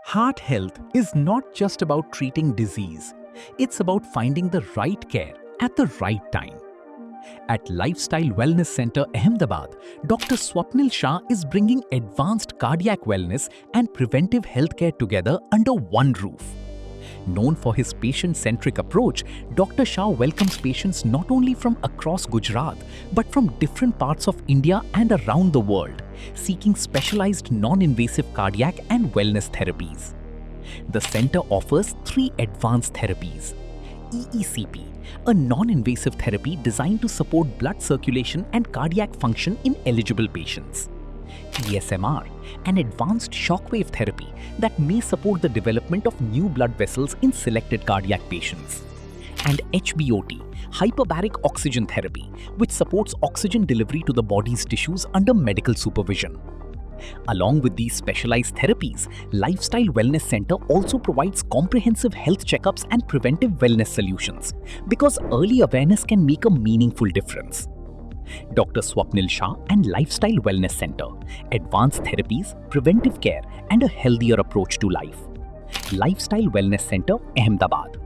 Heart health is not just about treating disease. It's about finding the right care at the right time. At Lyfstyle Wellness Center, Ahmedabad, Dr. Swapnil Shah is bringing advanced cardiac wellness and preventive healthcare together under one roof. Known for his patient-centric approach, Dr. Shah welcomes patients not only from across Gujarat, but from different parts of India and around the world, seeking specialized non-invasive cardiac and wellness therapies. The center offers 3 advanced therapies: EECP, a non-invasive therapy designed to support blood circulation and cardiac function in eligible patients; ESMR, an advanced shockwave therapy that may support the development of new blood vessels in selected cardiac patients; and HBOT, hyperbaric oxygen therapy, which supports oxygen delivery to the body's tissues under medical supervision. Along with these specialized therapies, Lyfstyle Wellness Center also provides comprehensive health checkups and preventive wellness solutions, because early awareness can make a meaningful difference. Dr. Swapnil Shah and Lyfstyle Wellness Center: advanced therapies, preventive care, and a healthier approach to life. Lyfstyle Wellness Center, Ahmedabad.